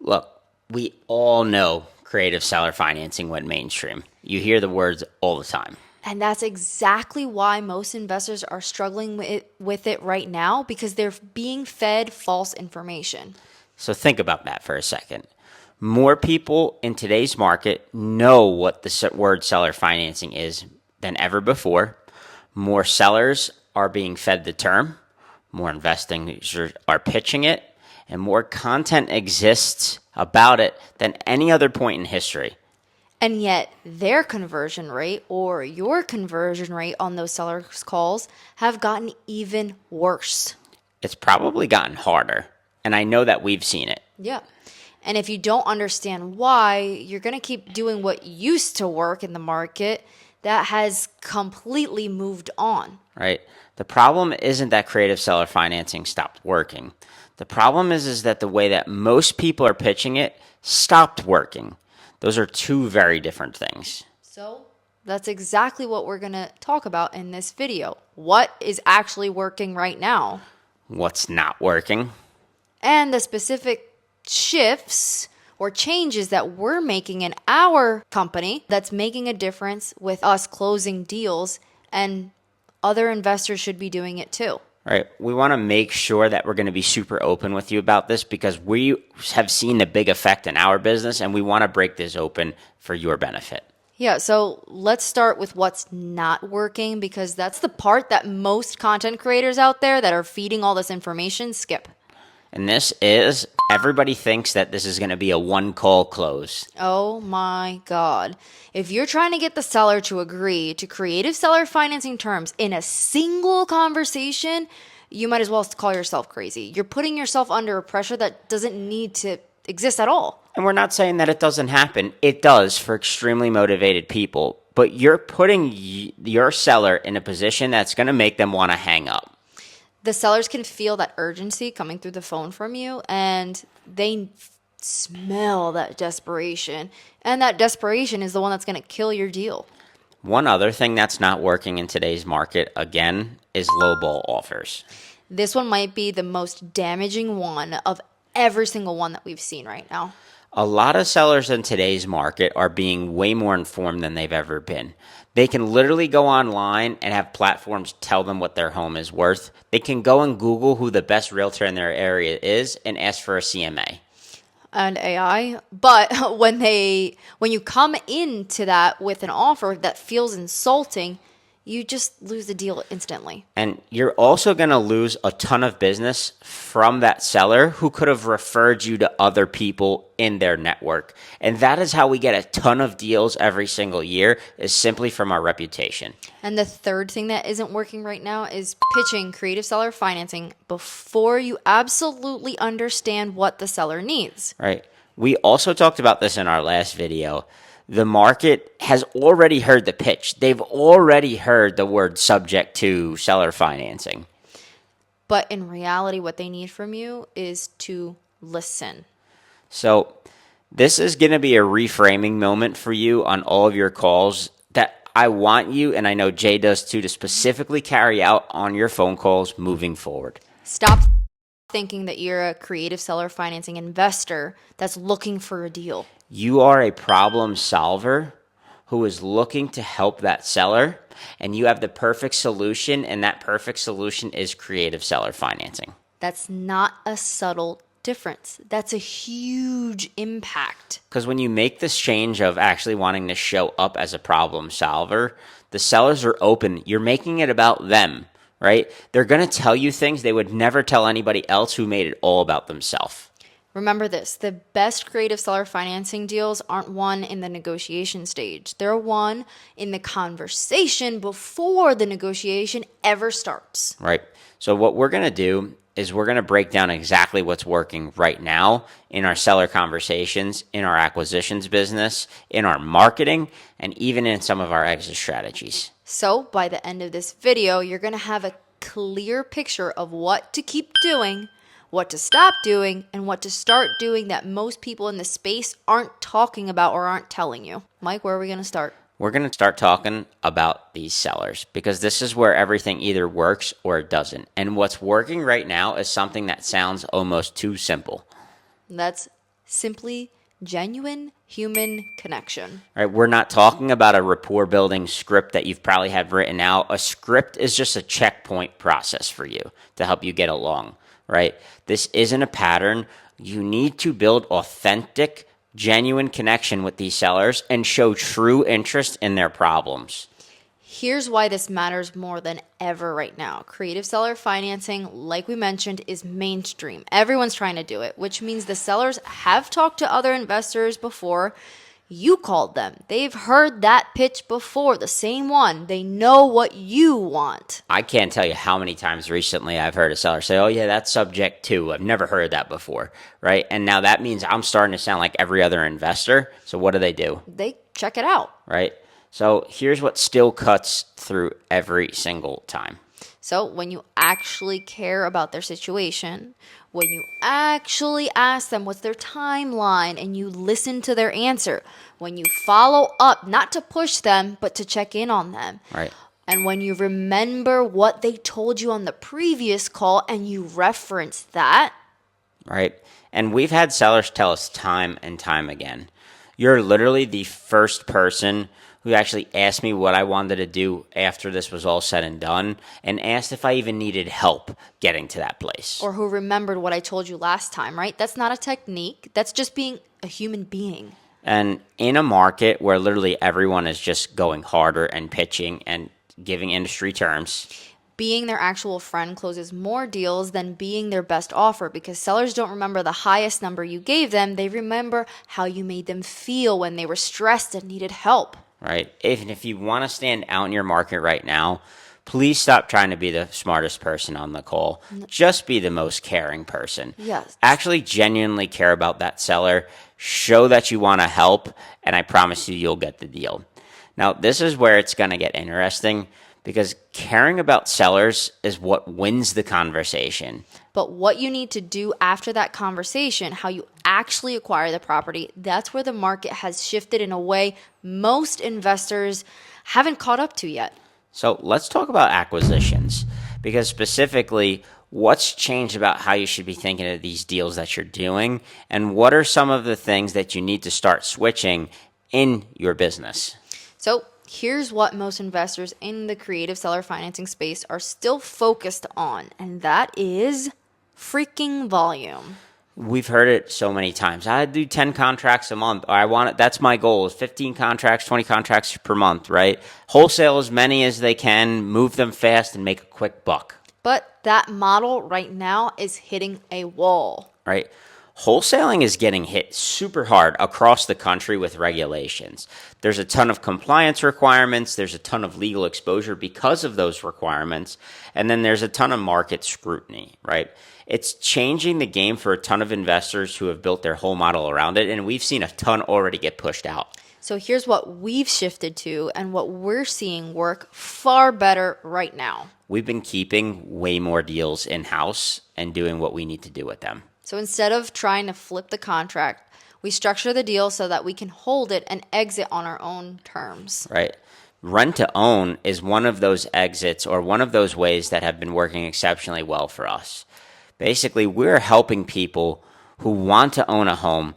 Look, we all know creative seller financing went mainstream. You hear the words all the time. And that's exactly why most investors are struggling with it right now because they're being fed false information. So think about that for a second. More people in today's market know what the word seller financing is than ever before. More sellers are being fed the term, more investors are pitching it, and more content exists about it than any other point in history. And yet their conversion rate or your conversion rate on those sellers calls have gotten even worse. It's probably gotten harder, and I know that we've seen it. Yeah. And if you don't understand why, you're going to keep doing what used to work in the market that has completely moved on. Right? The problem isn't that creative seller financing stopped working. The problem is that the way that most people are pitching it stopped working. Those are two very different things. So that's exactly what we're going to talk about in this video. What is actually working right now? What's not working? And the specific shifts or changes that we're making in our company that's making a difference with us closing deals, and other investors should be doing it too. Right. We want to make sure that we're going to be super open with you about this because we have seen the big effect in our business and we want to break this open for your benefit. Yeah, so let's start with what's not working because that's the part that most content creators out there that are feeding all this information skip. And this is, everybody thinks that this is going to be a one-call close. Oh my God. If you're trying to get the seller to agree to creative seller financing terms in a single conversation, you might as well call yourself crazy. You're putting yourself under a pressure that doesn't need to exist at all. And we're not saying that it doesn't happen. It does for extremely motivated people. But you're putting your seller in a position that's going to make them want to hang up. The sellers can feel that urgency coming through the phone from you, and they smell that desperation. And that desperation is the one that's going to kill your deal. One other thing that's not working in today's market, again, is lowball offers. This one might be the most damaging one of every single one that we've seen right now. A lot of sellers in today's market are being way more informed than they've ever been. They can literally go online and have platforms tell them what their home is worth. They can go and Google who the best realtor in their area is and ask for a CMA. And AI. But when you come into that with an offer that feels insulting, you just lose the deal instantly. And you're also going to lose a ton of business from that seller who could have referred you to other people in their network. And that is how we get a ton of deals every single year, is simply from our reputation. And the third thing that isn't working right now is pitching creative seller financing before you absolutely understand what the seller needs. Right. We also talked about this in our last video. The market has already heard the pitch. They've already heard the word subject to seller financing. But in reality, what they need from you is to listen. So this is going to be a reframing moment for you on all of your calls that I want you, and I know Jay does too, to specifically carry out on your phone calls moving forward. Stop thinking that you're a creative seller financing investor that's looking for a deal. You are a problem solver who is looking to help that seller, and you have the perfect solution, and that perfect solution is creative seller financing. That's not a subtle difference. That's a huge impact. Because when you make this change of actually wanting to show up as a problem solver, the sellers are open. You're making it about them, right? They're going to tell you things they would never tell anybody else who made it all about themselves. Remember this, the best creative seller financing deals aren't won in the negotiation stage. They're won in the conversation before the negotiation ever starts. Right. So what we're going to do is we're going to break down exactly what's working right now in our seller conversations, in our acquisitions business, in our marketing, and even in some of our exit strategies. So by the end of this video, you're going to have a clear picture of what to keep doing, what to stop doing, and what to start doing that most people in the space aren't talking about or aren't telling you. Mike, where are we going to start? We're going to start talking about these sellers because this is where everything either works or it doesn't. And what's working right now is something that sounds almost too simple. That's Simply genuine human connection. Right? We're not talking about a rapport building script that you've probably had written out. A script is just a checkpoint process for you to help you get along, right? This isn't a pattern. You need to build authentic, genuine connection with these sellers and show true interest in their problems. Here's why this matters more than ever right now. Creative seller financing, like we mentioned, is mainstream. Everyone's trying to do it, which means the sellers have talked to other investors before. You called them. They've heard that pitch before, the same one. They know what you want. I can't tell you how many times recently I've heard a seller say, oh, yeah, that's subject to. I've never heard that before, right? And now that means I'm starting to sound like every other investor. So what do? They check it out. Right? So here's what still cuts through every single time. So when you actually care about their situation, when you actually ask them what's their timeline and you listen to their answer, when you follow up, not to push them, but to check in on them. Right. And when you remember what they told you on the previous call and you reference that. Right. And we've had sellers tell us time and time again, you're literally the first person who actually asked me what I wanted to do after this was all said and done, and asked if I even needed help getting to that place. Or who remembered what I told you last time, right? That's not a technique. That's just being a human being. And in a market where literally everyone is just going harder and pitching and giving industry terms, being their actual friend closes more deals than being their best offer, because sellers don't remember the highest number you gave them. They remember how you made them feel when they were stressed and needed help. Right? If you want to stand out in your market right now, please stop trying to be the smartest person on the call. Just be the most caring person. Yes. Actually genuinely care about that seller. Show that you want to help, and I promise you'll get the deal. Now, this is where it's going to get interesting, because caring about sellers is what wins the conversation. But what you need to do after that conversation, how you actually acquire the property, that's where the market has shifted in a way most investors haven't caught up to yet. So let's talk about acquisitions, because specifically, what's changed about how you should be thinking of these deals that you're doing, and what are some of the things that you need to start switching in your business? So here's what most investors in the creative seller financing space are still focused on, and that is freaking volume. We've heard it so many times. I do 10 contracts a month. Or I want it. That's my goal, is 15 contracts, 20 contracts per month, right? Wholesale as many as they can, move them fast and make a quick buck. But that model right now is hitting a wall. Right? Wholesaling is getting hit super hard across the country with regulations. There's a ton of compliance requirements. There's a ton of legal exposure because of those requirements. And then there's a ton of market scrutiny, right? It's changing the game for a ton of investors who have built their whole model around it. And we've seen a ton already get pushed out. So here's what we've shifted to and what we're seeing work far better right now. We've been keeping way more deals in-house and doing what we need to do with them. So instead of trying to flip the contract, we structure the deal so that we can hold it and exit on our own terms. Right. Rent to own is one of those exits, or one of those ways that have been working exceptionally well for us. Basically, we're helping people who want to own a home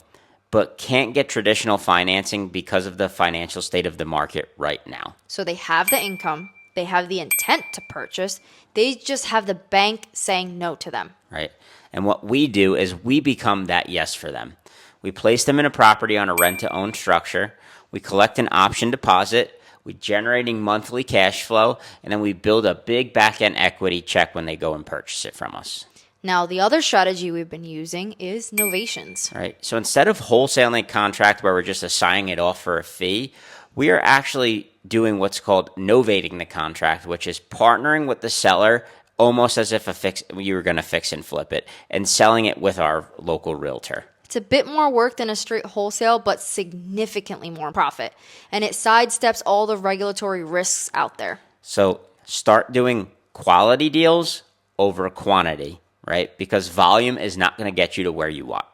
but can't get traditional financing because of the financial state of the market right now. So they have the income, they have the intent to purchase, they just have the bank saying no to them. Right. And what we do is we become that yes for them. We place them in a property on a rent-to-own structure. We collect an option deposit. We're generating monthly cash flow. And then we build a big back-end equity check when they go and purchase it from us. Now, the other strategy we've been using is novations. Right. So instead of wholesaling a contract where we're just assigning it off for a fee, we are actually doing what's called novating the contract, which is partnering with the seller almost as if you were going to fix and flip it, and selling it with our local realtor. It's a bit more work than a straight wholesale, but significantly more profit. And it sidesteps all the regulatory risks out there. So start doing quality deals over quantity, right? Because volume is not going to get you to where you want.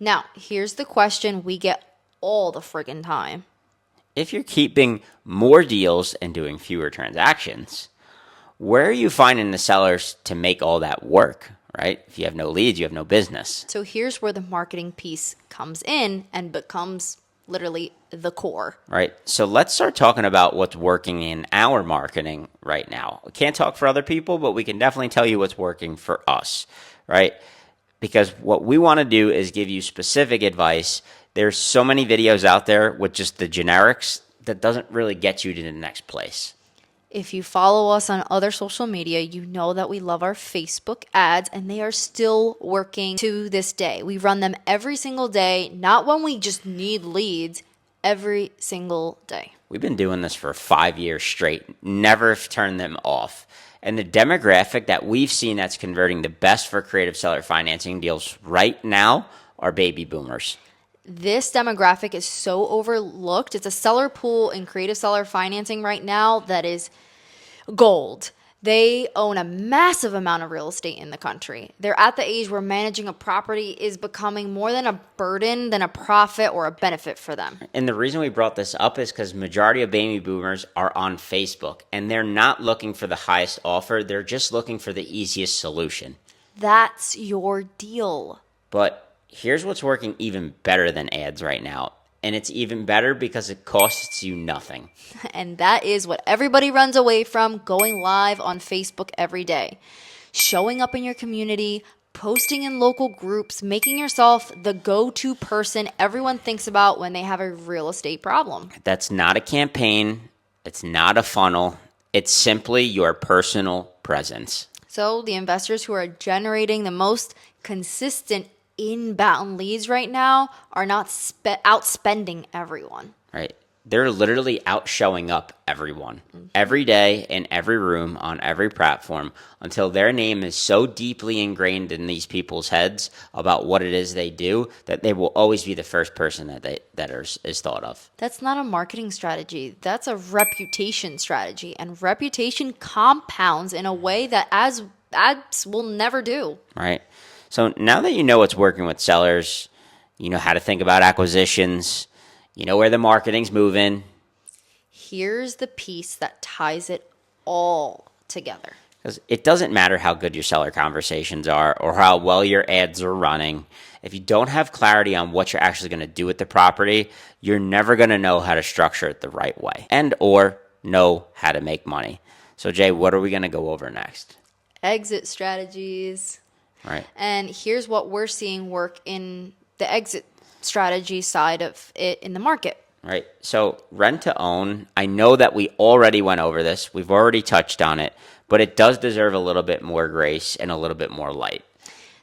Now, here's the question we get all the friggin' time. If you're keeping more deals and doing fewer transactions, where are you finding the sellers to make all that work, right? If you have no leads, you have no business. So here's where the marketing piece comes in and becomes literally the core. Right. So let's start talking about what's working in our marketing right now. We can't talk for other people, but we can definitely tell you what's working for us, right? Because what we want to do is give you specific advice. There's so many videos out there with just the generics that doesn't really get you to the next place. If you follow us on other social media, you know that we love our Facebook ads and they are still working to this day. We run them every single day, not when we just need leads, every single day. We've been doing this for 5 years straight, never turned them off. And the demographic that we've seen that's converting the best for creative seller financing deals right now are baby boomers. This demographic is so overlooked. It's a seller pool in creative seller financing right now that is gold. They own a massive amount of real estate in the country. They're at the age where managing a property is becoming more than a burden than a profit or a benefit for them. And the reason we brought this up is because majority of baby boomers are on Facebook, and they're not looking for the highest offer. They're just looking for the easiest solution. That's your deal. But here's what's working even better than ads right now. And it's even better because it costs you nothing. And that is what everybody runs away from, going live on Facebook every day. Showing up in your community, posting in local groups, making yourself the go-to person everyone thinks about when they have a real estate problem. That's not a campaign. It's not a funnel. It's simply your personal presence. So the investors who are generating the most consistent inbound leads right now are not outspending everyone. Right. They're literally out showing up everyone every day in every room on every platform until their name is so deeply ingrained in these people's heads about what it is they do that they will always be the first person that is thought of. That's not a marketing strategy. That's a reputation strategy. And reputation compounds in a way that ads will never do. Right. So now that you know what's working with sellers, you know how to think about acquisitions, you know where the marketing's moving. Here's the piece that ties it all together. Because it doesn't matter how good your seller conversations are or how well your ads are running. If you don't have clarity on what you're actually going to do with the property, you're never going to know how to structure it the right way and or know how to make money. So Jay, what are we going to go over next? Exit strategies. Right. And here's what we're seeing work in the exit strategy side of it in the market. Right. So rent to own, I know that we already went over this. We've already touched on it, but it does deserve a little bit more grace and a little bit more light.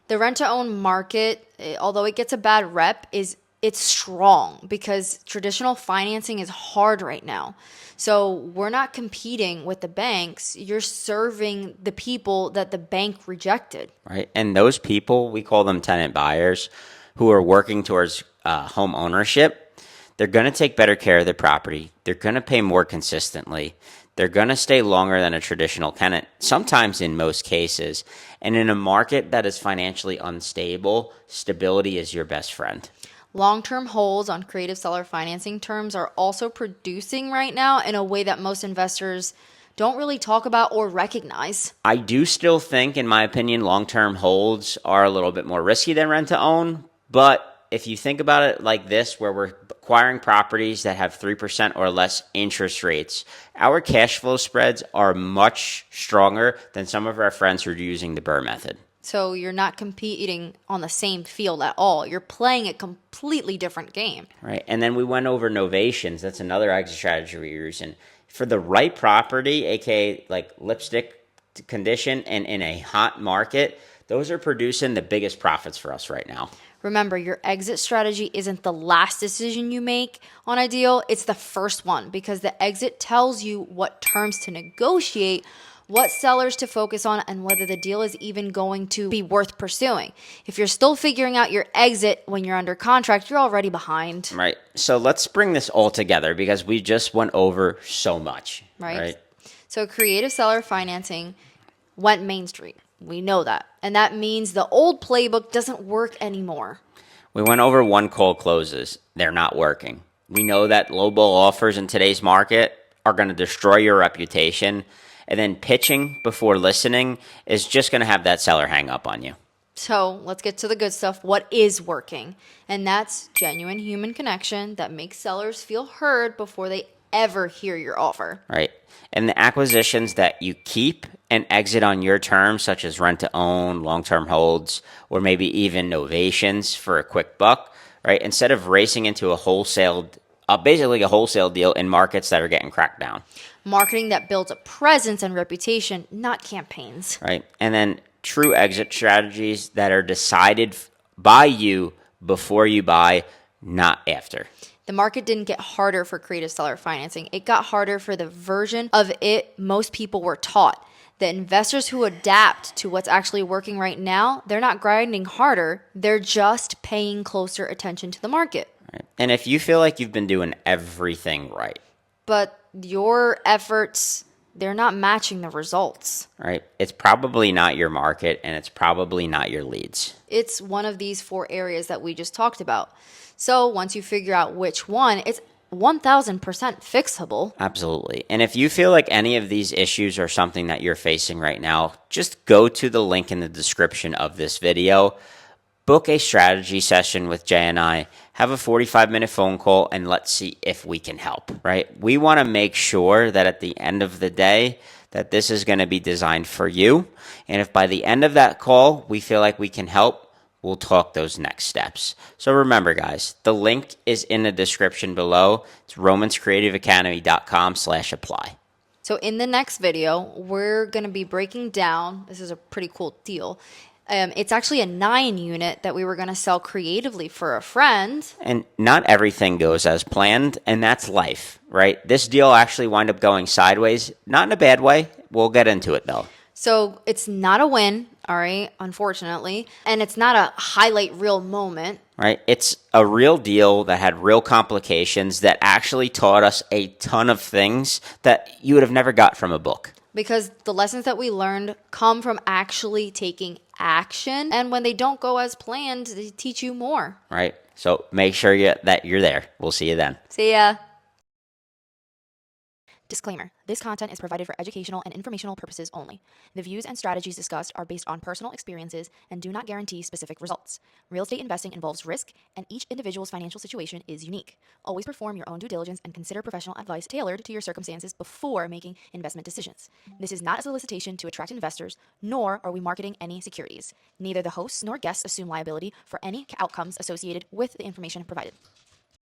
The rent to own market, although it gets a bad rep, it's strong because traditional financing is hard right now. So we're not competing with the banks. You're serving the people that the bank rejected. Right. And those people, we call them tenant buyers who are working towards home ownership. They're going to take better care of their property. They're going to pay more consistently. They're going to stay longer than a traditional tenant, sometimes in most cases. And in a market that is financially unstable, stability is your best friend. Long-term holds on creative seller financing terms are also producing right now in a way that most investors don't really talk about or recognize. I do still think, in my opinion, long-term holds are a little bit more risky than rent-to-own. But if you think about it like this, where we're acquiring properties that have 3% or less interest rates, our cash flow spreads are much stronger than some of our friends who are using the Burr method. So you're not competing on the same field at all. You're playing a completely different game. Right. And then we went over novations. That's another exit strategy we're using. For the right property, aka like lipstick condition and in a hot market, those are producing the biggest profits for us right now. Remember, your exit strategy isn't the last decision you make on a deal. It's the first one because the exit tells you what terms to negotiate, what sellers to focus on, and whether the deal is even going to be worth pursuing. If you're still figuring out your exit when you're under contract, you're already behind. Right. So let's bring this all together because we just went over so much. Right. So creative seller financing went Main Street. We know that. And that means the old playbook doesn't work anymore. We went over one call closes. They're not working. We know that lowball offers in today's market are going to destroy your reputation. And then pitching before listening is just going to have that seller hang up on you. So let's get to the good stuff. What is working? And that's genuine human connection that makes sellers feel heard before they ever hear your offer. Right. And the acquisitions that you keep and exit on your terms, such as rent to own, long term holds, or maybe even novations for a quick buck, right? Instead of racing into basically a wholesale deal in markets that are getting cracked down. Marketing that builds a presence and reputation, not campaigns. Right. And then true exit strategies that are decided by you before you buy, not after. The market didn't get harder for creative seller financing. It got harder for the version of it most people were taught. The investors who adapt to what's actually working right now, they're not grinding harder. They're just paying closer attention to the market. Right. And if you feel like you've been doing everything right, but your efforts, they're not matching the results. Right, it's probably not your market and it's probably not your leads. It's one of these 4 areas that we just talked about. So once you figure out which one, it's 1000% fixable. Absolutely. And if you feel like any of these issues are something that you're facing right now, just go to the link in the description of this video. Book a strategy session with Jae and I. Have a 45-minute phone call and let's see if we can help, right? We want to make sure that at the end of the day that this is going to be designed for you. And if by the end of that call we feel like we can help, we'll talk those next steps. So remember, guys, the link is in the description below. It's romanscreativeacademy.com/apply. So in the next video, we're going to be breaking down, this is a pretty cool deal. It's actually a 9 unit that we were going to sell creatively for a friend. And not everything goes as planned, and that's life, right? This deal actually wound up going sideways, not in a bad way. We'll get into it, though. So it's not a win, all right, unfortunately. And it's not a highlight reel moment. Right? It's a real deal that had real complications that actually taught us a ton of things that you would have never got from a book. Because the lessons that we learned come from actually taking action. And when they don't go as planned, they teach you more. Right? So make sure that you're there. We'll see you then. See ya. Disclaimer. This content is provided for educational and informational purposes only. The views and strategies discussed are based on personal experiences and do not guarantee specific results. Real estate investing involves risk, and each individual's financial situation is unique. Always perform your own due diligence and consider professional advice tailored to your circumstances before making investment decisions. This is not a solicitation to attract investors, nor are we marketing any securities. Neither the hosts nor guests assume liability for any outcomes associated with the information provided.